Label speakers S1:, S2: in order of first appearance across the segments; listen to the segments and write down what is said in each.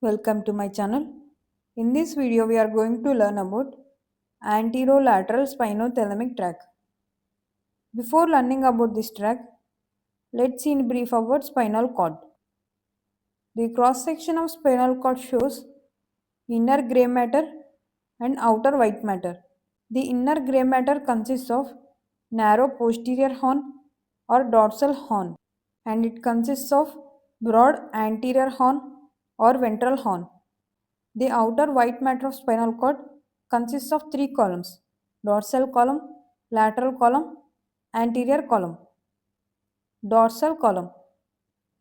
S1: Welcome to my channel. In this video we are going to learn about anterolateral spinothalamic tract. Before learning about this tract, let's see in brief about spinal cord. The cross section of spinal cord shows inner grey matter and outer white matter. The inner grey matter consists of narrow posterior horn or dorsal horn, and it consists of broad anterior horn or ventral horn. The outer white matter of spinal cord consists of three columns: dorsal column, lateral column, anterior column. Dorsal column.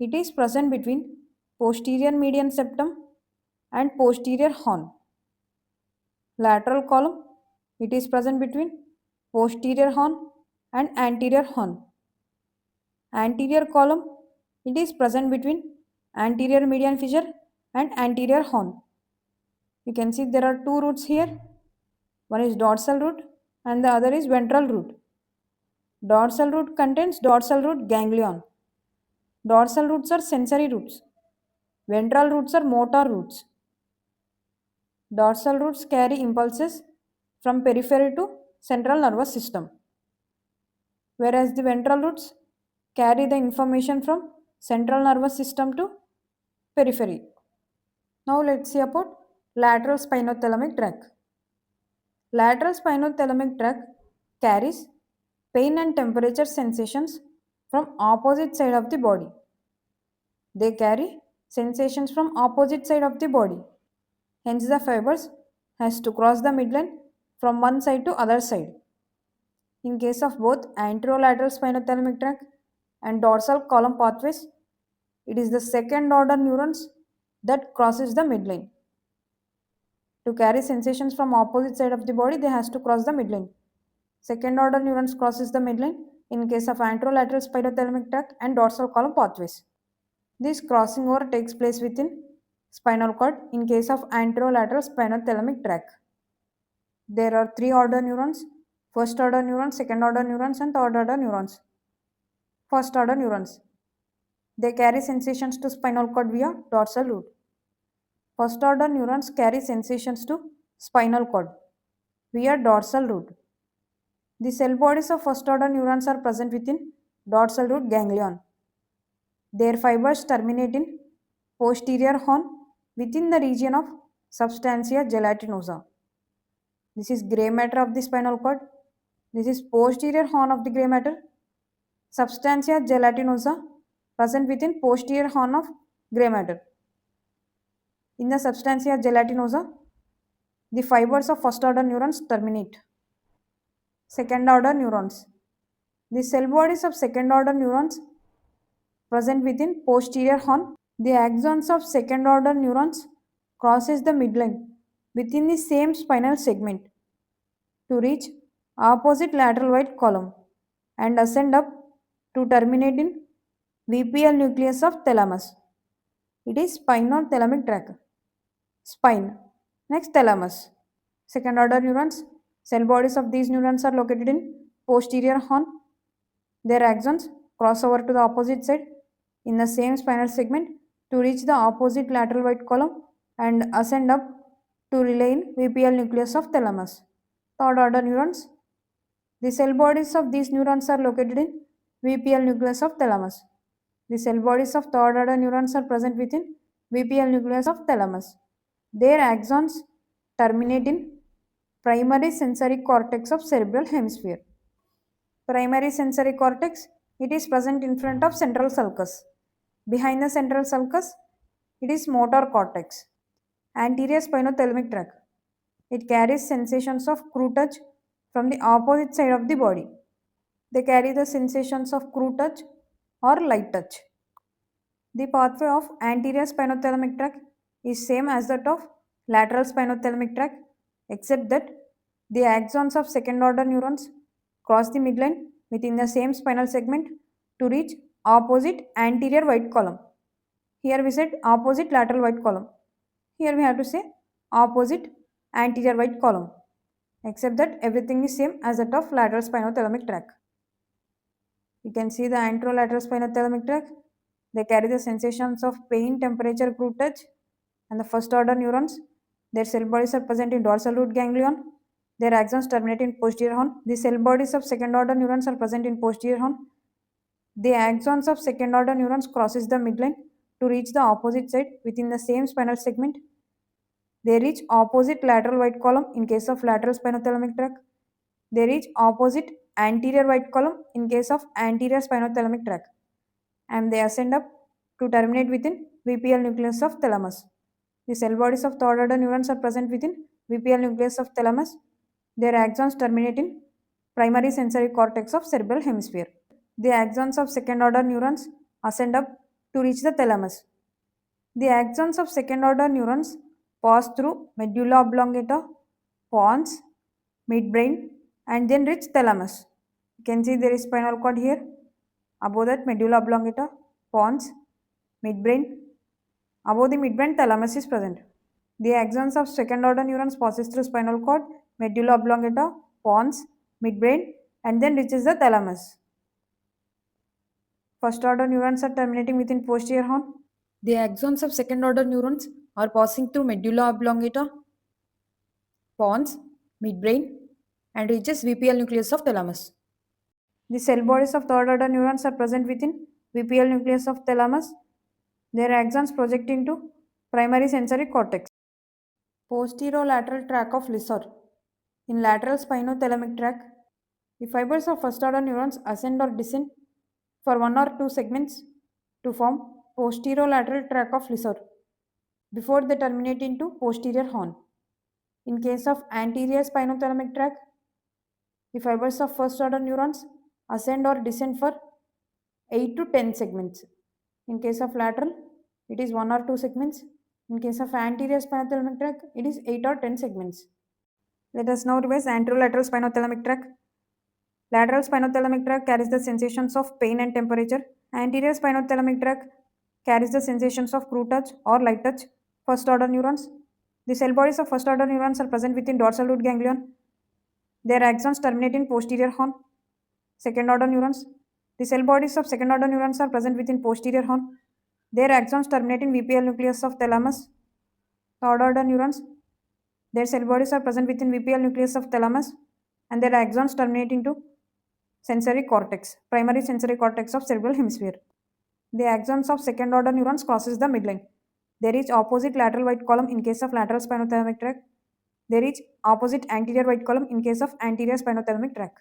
S1: It is present between posterior median septum and posterior horn. Lateral column. It is present between posterior horn and anterior horn. Anterior column. It is present between anterior median fissure and anterior horn. You can see there are two roots here. One is dorsal root and the other is ventral root. Dorsal root contains dorsal root ganglion. Dorsal roots are sensory roots. Ventral roots are motor roots. Dorsal roots carry impulses from periphery to central nervous system, whereas the ventral roots carry the information from central nervous system to periphery. Now let's see about lateral spinothalamic tract. Lateral spinothalamic tract carries pain and temperature sensations from opposite side of the body. They carry sensations from opposite side of the body. Hence the fibers has to cross the midline from one side to other side. In case of both anterolateral spinothalamic tract and dorsal column pathways, it is the second order neurons that crosses the midline. To carry sensations from opposite side of the body, they has to cross the midline. Second order neurons crosses the midline in case of anterolateral spinothalamic tract and dorsal column pathways. This crossing over takes place within spinal cord in case of anterolateral spinothalamic tract. There are three order neurons: first order neurons, second order neurons, and third order neurons. First order neurons. They carry sensations to spinal cord via dorsal root. First order neurons carry sensations to spinal cord via dorsal root. The cell bodies of first order neurons are present within dorsal root ganglion. Their fibers terminate in posterior horn within the region of substantia gelatinosa. This is grey matter of the spinal cord. This is posterior horn of the grey matter. Substantia gelatinosa present within posterior horn of grey matter. In the substantia gelatinosa, the fibers of first order neurons terminate. Second order neurons. The cell bodies of second order neurons present within posterior horn. The axons of second order neurons crosses the midline within the same spinal segment to reach opposite lateral white column and ascend up to terminate in VPL nucleus of thalamus. It is spinothalamic tract. Spine. Next, thalamus. Second order neurons. Cell bodies of these neurons are located in posterior horn. Their axons cross over to the opposite side in the same spinal segment to reach the opposite lateral white column and ascend up to relay in VPL nucleus of thalamus. Third order neurons. The cell bodies of these neurons are located in VPL nucleus of thalamus. The cell bodies of third order neurons are present within VPL nucleus of thalamus. Their axons terminate in primary sensory cortex of cerebral hemisphere. Primary sensory cortex, it is present in front of central sulcus. Behind the central sulcus, it is motor cortex. Anterior spinothalamic tract. It carries sensations of crude touch from the opposite side of the body. They carry the sensations of crude touch or light touch. The pathway of anterior spinothalamic tract is same as that of lateral spinothalamic tract, except that the axons of second order neurons cross the midline within the same spinal segment to reach opposite anterior white column. Here we said opposite lateral white column. Here we have to say opposite anterior white column, except that everything is same as that of lateral spinothalamic tract. You can see the anterolateral spinothalamic tract. They carry the sensations of pain, temperature, crude touch, and the first order neurons. Their cell bodies are present in dorsal root ganglion. Their axons terminate in posterior horn. The cell bodies of second order neurons are present in posterior horn. The axons of second order neurons crosses the midline to reach the opposite side within the same spinal segment. They reach opposite lateral white column in case of lateral spinothalamic tract. They reach opposite anterior white column in case of anterior spinothalamic tract. And they ascend up to terminate within VPL nucleus of thalamus. The cell bodies of third order neurons are present within VPL nucleus of thalamus. Their axons terminate in primary sensory cortex of cerebral hemisphere. The axons of second order neurons ascend up to reach the thalamus. The axons of second order neurons pass through medulla oblongata, pons, midbrain, and then reach thalamus. You can see there is spinal cord here. Above that, medulla oblongata, pons, midbrain. Above the midbrain, thalamus is present. The axons of second order neurons passes through spinal cord, medulla oblongata, pons, midbrain, and then reaches the thalamus. First order neurons are terminating within posterior horn. The axons of second order neurons are passing through medulla oblongata, pons, midbrain, and reaches VPL nucleus of thalamus. The cell bodies of third order neurons are present within VPL nucleus of thalamus. Their axons project into primary sensory cortex. Posterolateral tract of Lisser. In lateral spinothalamic tract, the fibers of first order neurons ascend or descend for one or two segments to form posterolateral tract of Lisser before they terminate into posterior horn. In case of anterior spinothalamic tract, the fibers of first order neurons ascend or descend for 8 to 10 segments. In case of lateral, it is 1 or 2 segments. In case of anterior spinothalamic tract, it is 8 or 10 segments. Let us now revise anterolateral spinothalamic tract. Lateral spinothalamic tract carries the sensations of pain and temperature. Anterior spinothalamic tract carries the sensations of crude touch or light touch. First order neurons. The cell bodies of first order neurons are present within dorsal root ganglion. Their axons terminate in posterior horn. Second order neurons. The cell bodies of second order neurons are present within posterior horn. Their axons terminate in VPL nucleus of thalamus. Third order neurons. Their cell bodies are present within VPL nucleus of thalamus, and their axons terminate into sensory cortex, primary sensory cortex of cerebral hemisphere. The axons of second order neurons crosses the midline. They reach opposite lateral white column in case of lateral spinothalamic tract. They reach opposite anterior white column in case of anterior spinothalamic tract.